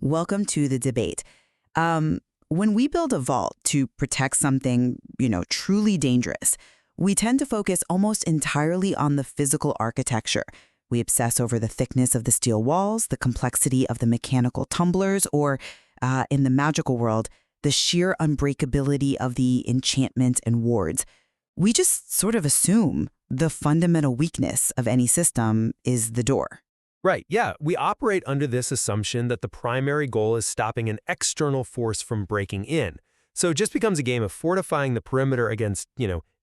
Welcome to the debate. When we build a vault to protect something, truly dangerous, we tend to focus almost entirely on the physical architecture. We obsess over the thickness of the steel walls, the complexity of the mechanical tumblers, or, in the magical world, the sheer unbreakability of the enchantment and wards. We just sort of assume the fundamental weakness of any system is the door. Right, yeah. We operate under this assumption that the primary goal is stopping an external force from breaking in. So it just becomes a game of fortifying the perimeter against,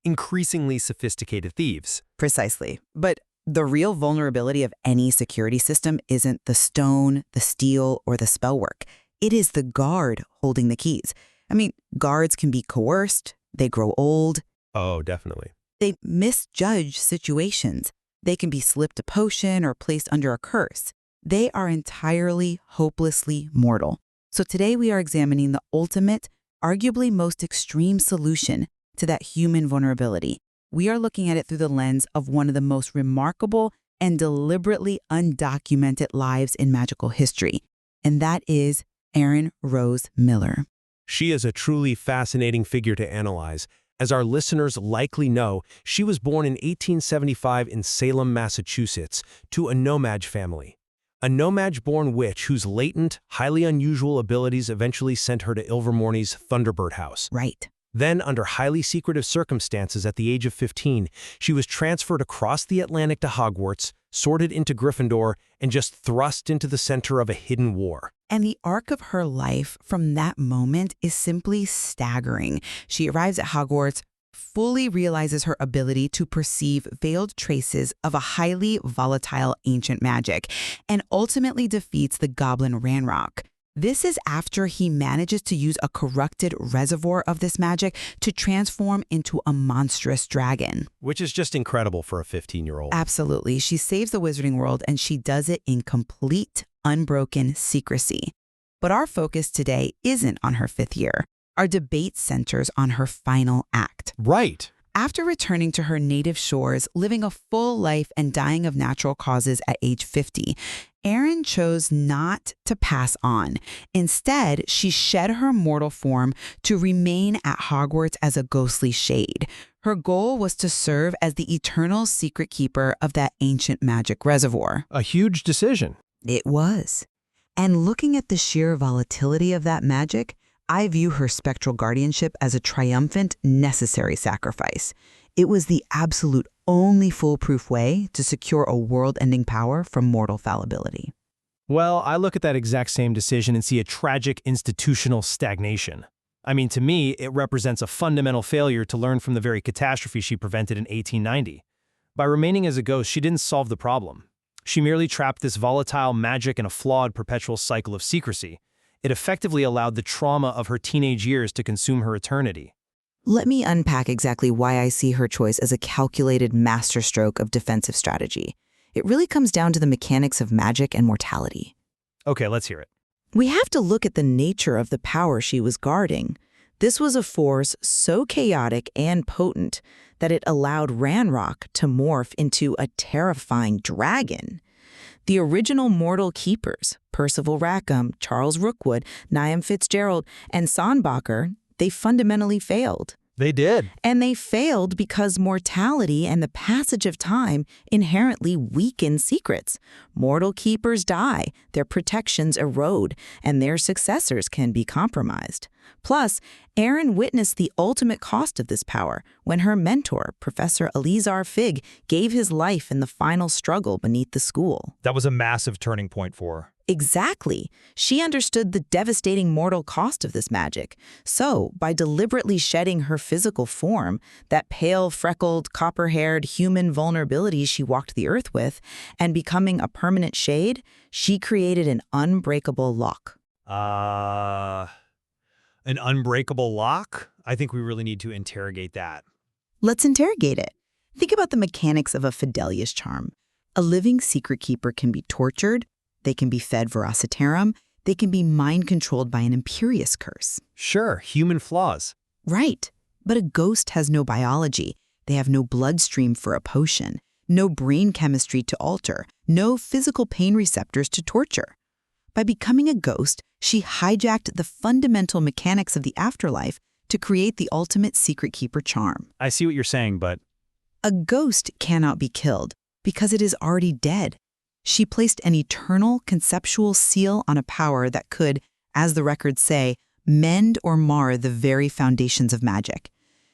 increasingly sophisticated thieves. Precisely. But the real vulnerability of any security system isn't the stone, the steel, or the spellwork. It is the guard holding the keys. Guards can be coerced, they grow old. Oh, definitely. They misjudge situations. They can be slipped a potion or placed under a curse. They are entirely, hopelessly mortal. So today we are examining the ultimate, arguably most extreme solution to that human vulnerability. We are looking at it through the lens of one of the most remarkable and deliberately undocumented lives in magical history, and that is Erin Rose Miller. She is a truly fascinating figure to analyze. As our listeners likely know, she was born in 1875 in Salem, Massachusetts, to a nomad family. A nomad-born witch whose latent, highly unusual abilities eventually sent her to Ilvermorny's Thunderbird House. Right. Then, under highly secretive circumstances at the age of 15, she was transferred across the Atlantic to Hogwarts, sorted into Gryffindor, and just thrust into the center of a hidden war. And the arc of her life from that moment is simply staggering. She arrives at Hogwarts, fully realizes her ability to perceive veiled traces of a highly volatile ancient magic, and ultimately defeats the goblin Ranrock. This is after he manages to use a corrupted reservoir of this magic to transform into a monstrous dragon. Which is just incredible for a 15-year-old. Absolutely. She saves the wizarding world, and she does it in complete, unbroken secrecy. But our focus today isn't on her 5th year. Our debate centers on her final act. Right. After returning to her native shores, living a full life and dying of natural causes at age 50, Erin chose not to pass on. Instead, she shed her mortal form to remain at Hogwarts as a ghostly shade. Her goal was to serve as the eternal secret keeper of that ancient magic reservoir. A huge decision. It was. And looking at the sheer volatility of that magic, I view her spectral guardianship as a triumphant, necessary sacrifice. It was the absolute only foolproof way to secure a world-ending power from mortal fallibility. Well, I look at that exact same decision and see a tragic institutional stagnation. To me, it represents a fundamental failure to learn from the very catastrophe she prevented in 1890. By remaining as a ghost, she didn't solve the problem. She merely trapped this volatile magic in a flawed perpetual cycle of secrecy. It effectively allowed the trauma of her teenage years to consume her eternity. Let me unpack exactly why I see her choice as a calculated masterstroke of defensive strategy. It really comes down to the mechanics of magic and mortality. Okay, let's hear it. We have to look at the nature of the power she was guarding. This was a force so chaotic and potent that it allowed Ranrock to morph into a terrifying dragon. The original mortal keepers, Percival Rackham, Charles Rookwood, Niamh Fitzgerald, and Sonbacher, they fundamentally failed. They did. And they failed because mortality and the passage of time inherently weaken secrets. Mortal keepers die, their protections erode, and their successors can be compromised. Plus, Erin witnessed the ultimate cost of this power when her mentor, Professor Eleazar Fig, gave his life in the final struggle beneath the school. That was a massive turning point for her. Exactly. She understood the devastating mortal cost of this magic. So, by deliberately shedding her physical form, that pale, freckled, copper-haired human vulnerability she walked the earth with, and becoming a permanent shade, she created an unbreakable lock. An unbreakable lock? I think we really need to interrogate that. Let's interrogate it. Think about the mechanics of a Fidelius charm. A living secret keeper can be tortured, they can be fed Veracitarum, they can be mind-controlled by an imperious curse. Sure, human flaws. Right, but a ghost has no biology. They have no bloodstream for a potion, no brain chemistry to alter, no physical pain receptors to torture. By becoming a ghost, She hijacked the fundamental mechanics of the afterlife to create the ultimate secret keeper charm. I see what you're saying, but A ghost cannot be killed because it is already dead. She placed an eternal conceptual seal on a power that could, as the records say, mend or mar the very foundations of magic.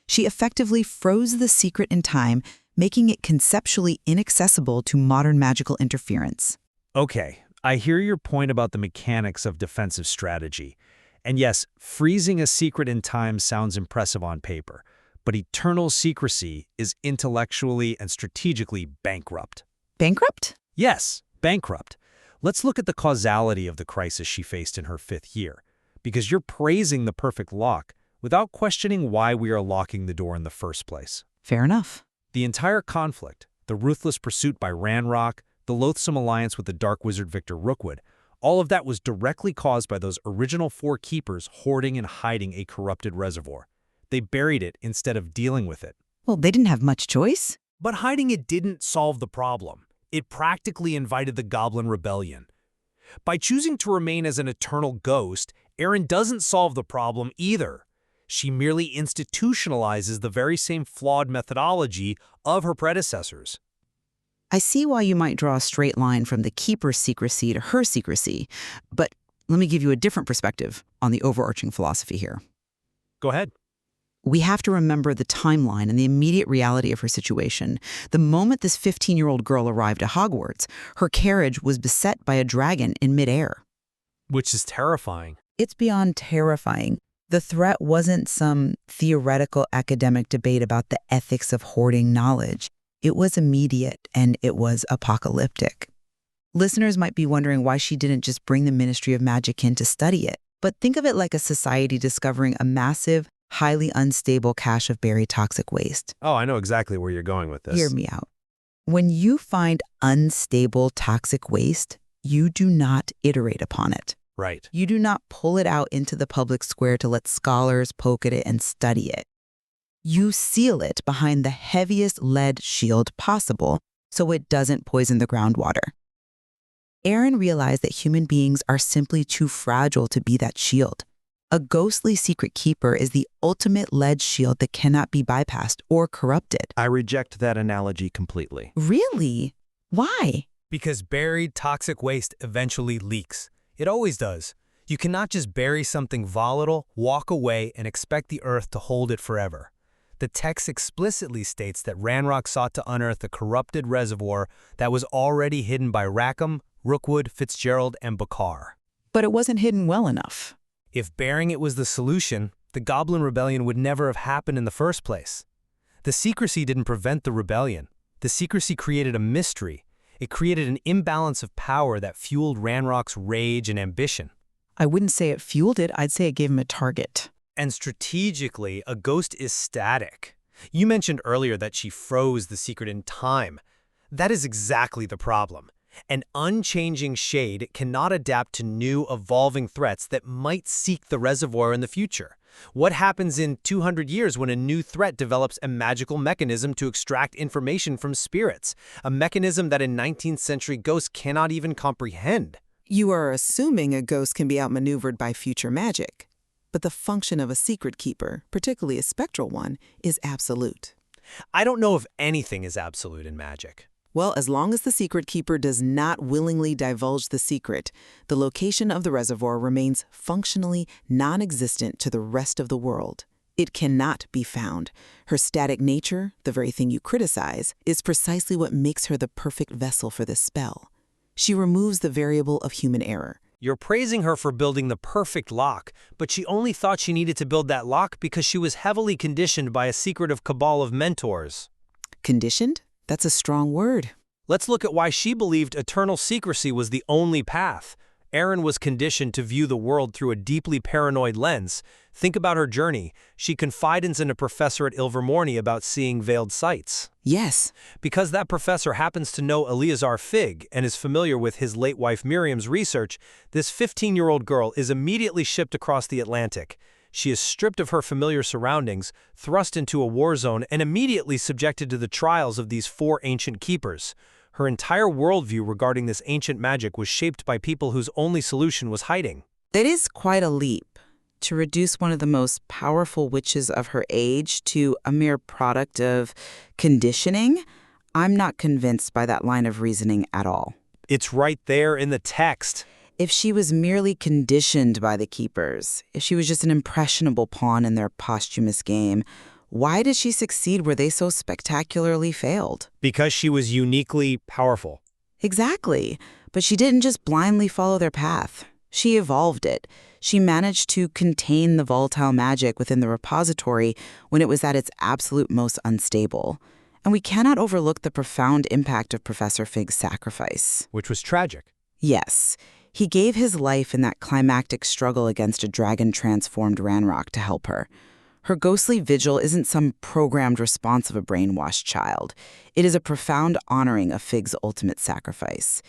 She effectively froze the secret in time, making it conceptually inaccessible to modern magical interference. okay, I hear your point about the mechanics of defensive strategy. And yes, freezing a secret in time sounds impressive on paper, but eternal secrecy is intellectually and strategically bankrupt. Bankrupt? Yes, bankrupt. Let's look at the causality of the crisis she faced in her 5th year, because you're praising the perfect lock without questioning why we are locking the door in the first place. Fair enough. The entire conflict, the ruthless pursuit by Ranrock, the loathsome alliance with the dark wizard Victor Rookwood, all of that was directly caused by those original 4 keepers hoarding and hiding a corrupted reservoir. They buried it instead of dealing with it. Well, they didn't have much choice. But hiding it didn't solve the problem. It practically invited the Goblin Rebellion. By choosing to remain as an eternal ghost, Erin doesn't solve the problem either. She merely institutionalizes the very same flawed methodology of her predecessors. I see why you might draw a straight line from the keeper's secrecy to her secrecy, but let me give you a different perspective on the overarching philosophy here. Go ahead. We have to remember the timeline and the immediate reality of her situation. The moment this 15-year-old girl arrived at Hogwarts, her carriage was beset by a dragon in midair. Which is terrifying. It's beyond terrifying. The threat wasn't some theoretical academic debate about the ethics of hoarding knowledge. It was immediate and it was apocalyptic. Listeners might be wondering why she didn't just bring the Ministry of Magic in to study it. But think of it like a society discovering a massive, highly unstable cache of buried toxic waste. Oh, I know exactly where you're going with this. Hear me out. When you find unstable toxic waste, you do not iterate upon it. Right. You do not pull it out into the public square to let scholars poke at it and study it. You seal it behind the heaviest lead shield possible so it doesn't poison the groundwater. Erin realized that human beings are simply too fragile to be that shield. A ghostly secret keeper is the ultimate lead shield that cannot be bypassed or corrupted. I reject that analogy completely. Really? Why? Because buried toxic waste eventually leaks. It always does. You cannot just bury something volatile, walk away, and expect the earth to hold it forever. The text explicitly states that Ranrock sought to unearth a corrupted reservoir that was already hidden by Rackham, Rookwood, Fitzgerald, and Bakar. But it wasn't hidden well enough. If burying it was the solution, the Goblin Rebellion would never have happened in the first place. The secrecy didn't prevent the rebellion. The secrecy created a mystery. It created an imbalance of power that fueled Ranrock's rage and ambition. I wouldn't say it fueled it, I'd say it gave him a target. And strategically, a ghost is static. You mentioned earlier that she froze the secret in time. That is exactly the problem. An unchanging shade cannot adapt to new, evolving threats that might seek the reservoir in the future. What happens in 200 years when a new threat develops a magical mechanism to extract information from spirits? A mechanism that a 19th century ghost cannot even comprehend. You are assuming a ghost can be outmaneuvered by future magic. But the function of a secret keeper, particularly a spectral one, is absolute. I don't know if anything is absolute in magic. Well, as long as the secret keeper does not willingly divulge the secret, the location of the reservoir remains functionally non-existent to the rest of the world. It cannot be found. Her static nature, the very thing you criticize, is precisely what makes her the perfect vessel for this spell. She removes the variable of human error. You're praising her for building the perfect lock, but she only thought she needed to build that lock because she was heavily conditioned by a secretive cabal of mentors. Conditioned? That's a strong word. Let's look at why she believed eternal secrecy was the only path. Erin was conditioned to view the world through a deeply paranoid lens. Think about her journey. She confides in a professor at Ilvermorny about seeing veiled sights. Yes. Because that professor happens to know Eleazar Figg and is familiar with his late wife Miriam's research, this 15-year-old girl is immediately shipped across the Atlantic. She is stripped of her familiar surroundings, thrust into a war zone, and immediately subjected to the trials of these 4 ancient keepers. Her entire worldview regarding this ancient magic was shaped by people whose only solution was hiding. That is quite a leap. To reduce one of the most powerful witches of her age to a mere product of conditioning, I'm not convinced by that line of reasoning at all. It's right there in the text. If she was merely conditioned by the keepers, if she was just an impressionable pawn in their posthumous game, why did she succeed where they so spectacularly failed? Because she was uniquely powerful. Exactly. But she didn't just blindly follow their path. She evolved it. She managed to contain the volatile magic within the repository when it was at its absolute most unstable. And we cannot overlook the profound impact of Professor Fig's sacrifice. Which was tragic. Yes, he gave his life in that climactic struggle against a dragon-transformed Ranrock to help her. Her ghostly vigil isn't some programmed response of a brainwashed child. It is a profound honoring of Fig's ultimate sacrifice.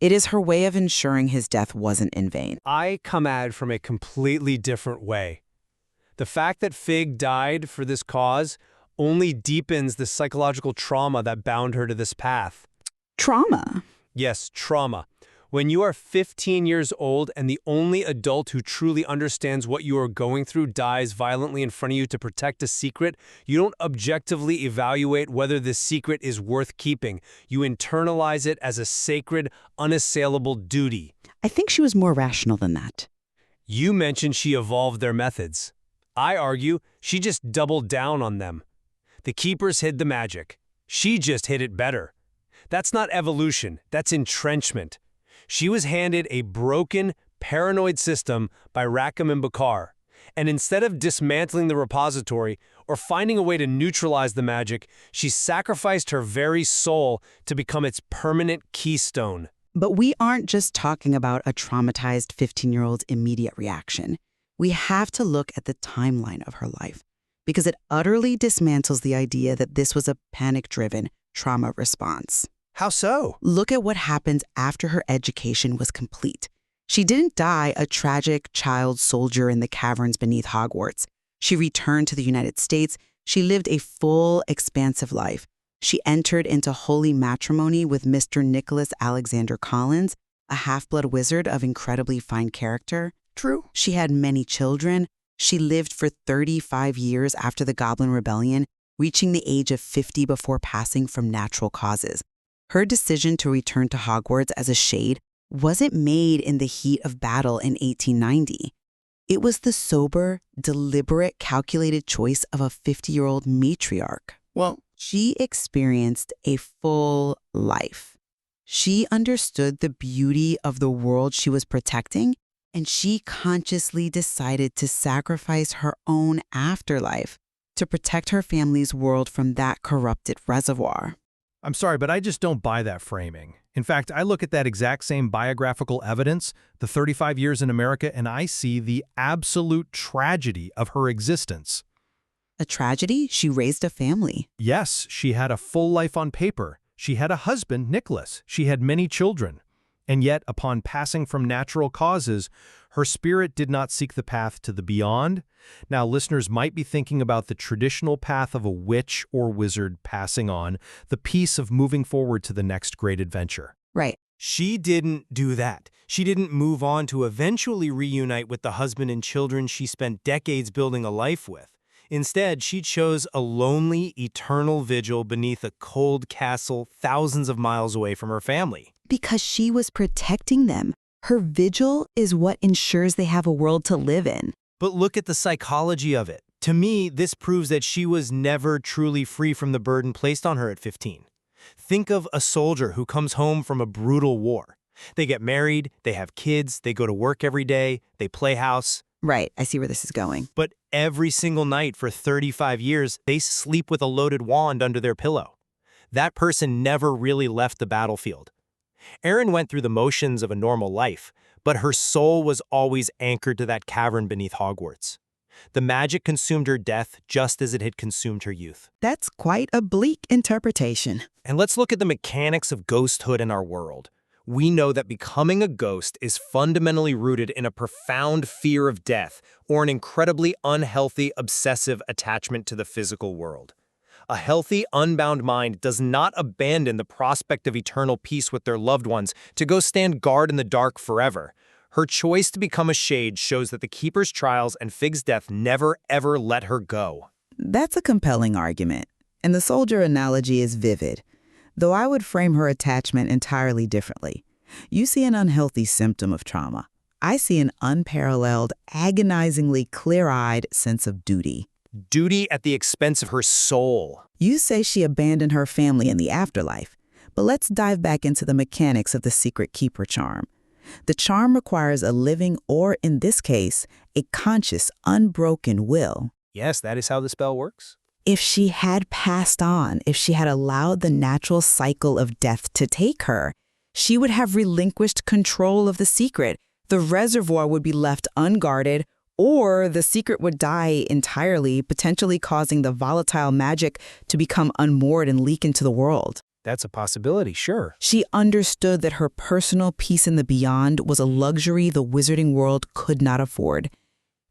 It is her way of ensuring his death wasn't in vain. I come at it from a completely different way. The fact that Fig died for this cause only deepens the psychological trauma that bound her to this path. Trauma? Yes, trauma. When you are 15 years old and the only adult who truly understands what you are going through dies violently in front of you to protect a secret, you don't objectively evaluate whether this secret is worth keeping. You internalize it as a sacred, unassailable duty. I think she was more rational than that. You mentioned she evolved their methods. I argue she just doubled down on them. The keepers hid the magic. She just hid it better. That's not evolution, that's entrenchment. She was handed a broken, paranoid system by Rackham and Bakar, and instead of dismantling the repository or finding a way to neutralize the magic, she sacrificed her very soul to become its permanent keystone. But we aren't just talking about a traumatized 15-year-old's immediate reaction. We have to look at the timeline of her life, because it utterly dismantles the idea that this was a panic-driven trauma response. How so? Look at what happens after her education was complete. She didn't die a tragic child soldier in the caverns beneath Hogwarts. She returned to the United States. She lived a full, expansive life. She entered into holy matrimony with Mr. Nicholas Alexander Collins, a half-blood wizard of incredibly fine character. True. She had many children. She lived for 35 years after the Goblin Rebellion, reaching the age of 50 before passing from natural causes. Her decision to return to Hogwarts as a shade wasn't made in the heat of battle in 1890. It was the sober, deliberate, calculated choice of a 50-year-old matriarch. Well, she experienced a full life. She understood the beauty of the world she was protecting, and she consciously decided to sacrifice her own afterlife to protect her family's world from that corrupted reservoir. I'm sorry, but I just don't buy that framing. In fact, I look at that exact same biographical evidence, the 35 years in America, and I see the absolute tragedy of her existence. A tragedy? She raised a family. Yes, she had a full life on paper. She had a husband, Nicholas. She had many children. And yet, upon passing from natural causes, her spirit did not seek the path to the beyond. Now, listeners might be thinking about the traditional path of a witch or wizard passing on, the piece of moving forward to the next great adventure. Right. She didn't do that. She didn't move on to eventually reunite with the husband and children she spent decades building a life with. Instead, she chose a lonely, eternal vigil beneath a cold castle thousands of miles away from her family. Because she was protecting them. Her vigil is what ensures they have a world to live in. But look at the psychology of it. To me, this proves that she was never truly free from the burden placed on her at 15. Think of a soldier who comes home from a brutal war. They get married, they have kids, they go to work every day, they play house. Right. I see where this is going. But every single night for 35 years, they sleep with a loaded wand under their pillow. That person never really left the battlefield. Erin went through the motions of a normal life, but her soul was always anchored to that cavern beneath Hogwarts. The magic consumed her death just as it had consumed her youth. That's quite a bleak interpretation. And let's look at the mechanics of ghosthood in our world. We know that becoming a ghost is fundamentally rooted in a profound fear of death or an incredibly unhealthy, obsessive attachment to the physical world. A healthy, unbound mind does not abandon the prospect of eternal peace with their loved ones to go stand guard in the dark forever. Her choice to become a shade shows that the Keeper's trials and Fig's death never, ever let her go. That's a compelling argument, and the soldier analogy is vivid, though I would frame her attachment entirely differently. You see an unhealthy symptom of trauma. I see an unparalleled, agonizingly clear-eyed sense of duty. Duty at the expense of her soul. You say she abandoned her family in the afterlife, but let's dive back into the mechanics of the secret keeper charm. The charm requires a living, or in this case, a conscious, unbroken will. Yes, that is how the spell works. If she had passed on, if she had allowed the natural cycle of death to take her, she would have relinquished control of the secret. The reservoir would be left unguarded, or the secret would die entirely, potentially causing the volatile magic to become unmoored and leak into the world. That's a possibility, sure. She understood that her personal peace in the beyond was a luxury the wizarding world could not afford.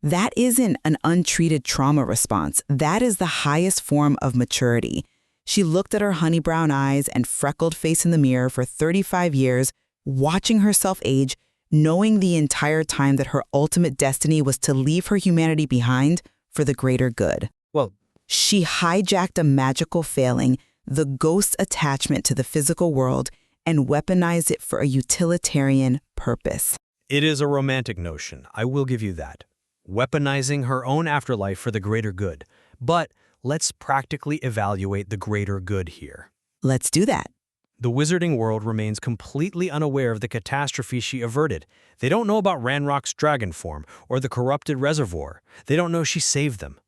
That isn't an untreated trauma response. That is the highest form of maturity. She looked at her honey brown eyes and freckled face in the mirror for 35 years, watching herself age, knowing the entire time that her ultimate destiny was to leave her humanity behind for the greater good. Well, she hijacked a magical failing, the ghost's attachment to the physical world, and weaponized it for a utilitarian purpose. it is a romantic notion, I will give you that. Weaponizing her own afterlife for the greater good. But let's practically evaluate the greater good here. Let's do that. The wizarding world remains completely unaware of the catastrophe she averted. They don't know about Ranrock's dragon form or the corrupted reservoir. They don't know she saved them.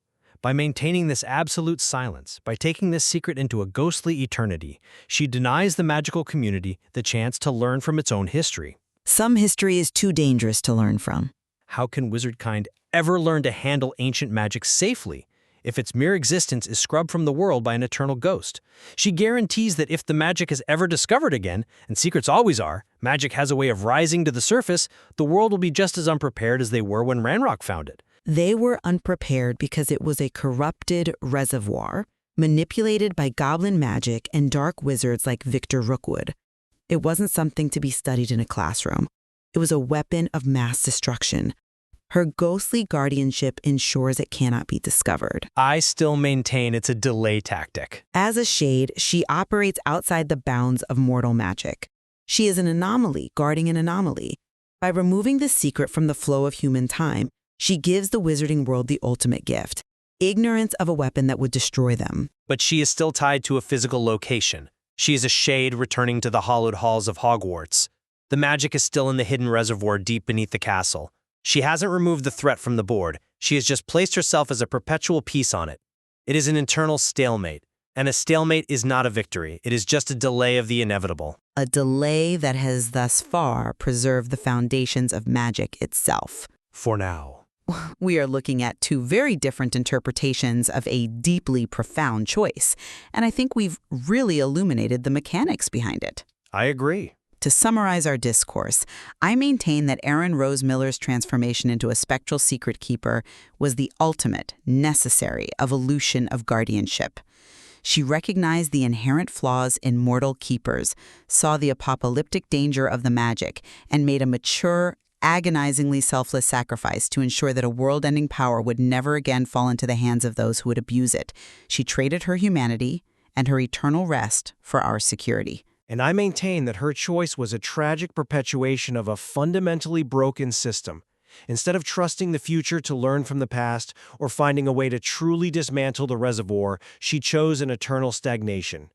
By maintaining this absolute silence, by taking this secret into a ghostly eternity, she denies the magical community the chance to learn from its own history. Some history is too dangerous to learn from. How can wizardkind ever learn to handle ancient magic safely if its mere existence is scrubbed from the world by an eternal ghost? She guarantees that if the magic is ever discovered again, and secrets always are, magic has a way of rising to the surface, the world will be just as unprepared as they were when Ranrock found it. They were unprepared because it was a corrupted reservoir, manipulated by goblin magic and dark wizards like Victor Rookwood. It wasn't something to be studied in a classroom. It was a weapon of mass destruction. Her ghostly guardianship ensures it cannot be discovered. I still maintain it's a delay tactic. As a shade, she operates outside the bounds of mortal magic. She is an anomaly guarding an anomaly. By removing the secret from the flow of human time, she gives the wizarding world the ultimate gift, ignorance of a weapon that would destroy them. But she is still tied to a physical location. She is a shade returning to the hallowed halls of Hogwarts. The magic is still in the hidden reservoir deep beneath the castle. She hasn't removed the threat from the board. She has just placed herself as a perpetual piece on it. It is an internal stalemate, and a stalemate is not a victory. It is just a delay of the inevitable. A delay that has thus far preserved the foundations of magic itself. For now. We are looking at two very different interpretations of a deeply profound choice, and I think we've really illuminated the mechanics behind it. I agree. To summarize our discourse, I maintain that Erin Rose Miller's transformation into a spectral secret keeper was the ultimate, necessary evolution of guardianship. She recognized the inherent flaws in mortal keepers, saw the apocalyptic danger of the magic, and made a mature, agonizingly selfless sacrifice to ensure that a world-ending power would never again fall into the hands of those who would abuse it. She traded her humanity and her eternal rest for our security. And I maintain that her choice was a tragic perpetuation of a fundamentally broken system. Instead of trusting the future to learn from the past or finding a way to truly dismantle the reservoir, she chose an eternal stagnation.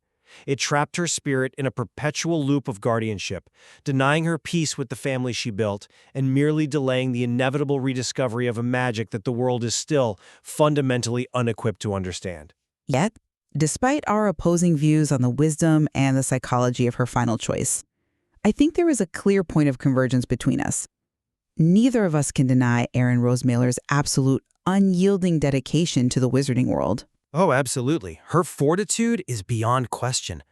It trapped her spirit in a perpetual loop of guardianship, denying her peace with the family she built and merely delaying the inevitable rediscovery of a magic that the world is still fundamentally unequipped to understand. Yet, despite our opposing views on the wisdom and the psychology of her final choice, I think there is a clear point of convergence between us. Neither of us can deny Erin Rose Miller's absolute, unyielding dedication to the wizarding world. Oh, absolutely. Her fortitude is beyond question.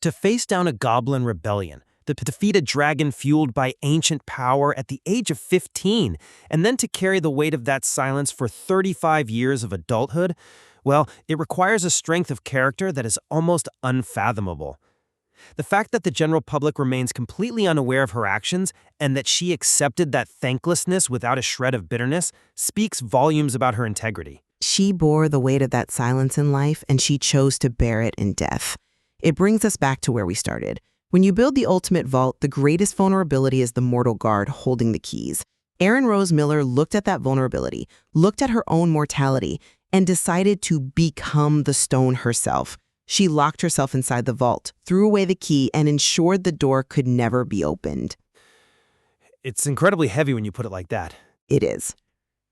To face down a goblin rebellion, to defeat a dragon fueled by ancient power at the age of 15, and then to carry the weight of that silence for 35 years of adulthood, well, it requires a strength of character that is almost unfathomable. The fact that the general public remains completely unaware of her actions and that she accepted that thanklessness without a shred of bitterness speaks volumes about her integrity. She bore the weight of that silence in life, and she chose to bear it in death. It brings us back to where we started. When you build the ultimate vault, the greatest vulnerability is the mortal guard holding the keys. Erin Rose Miller looked at that vulnerability, looked at her own mortality, and decided to become the stone herself. She locked herself inside the vault, threw away the key, and ensured the door could never be opened. It's incredibly heavy when you put it like that. It is.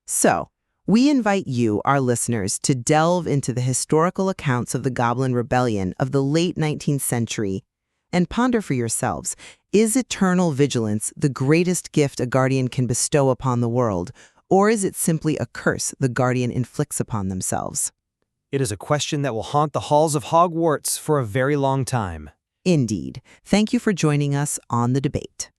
So, we invite you, our listeners, to delve into the historical accounts of the Goblin Rebellion of the late 19th century and ponder for yourselves, is eternal vigilance the greatest gift a guardian can bestow upon the world, or is it simply a curse the guardian inflicts upon themselves? It is a question that will haunt the halls of Hogwarts for a very long time. Indeed. Thank you for joining us on The Debate.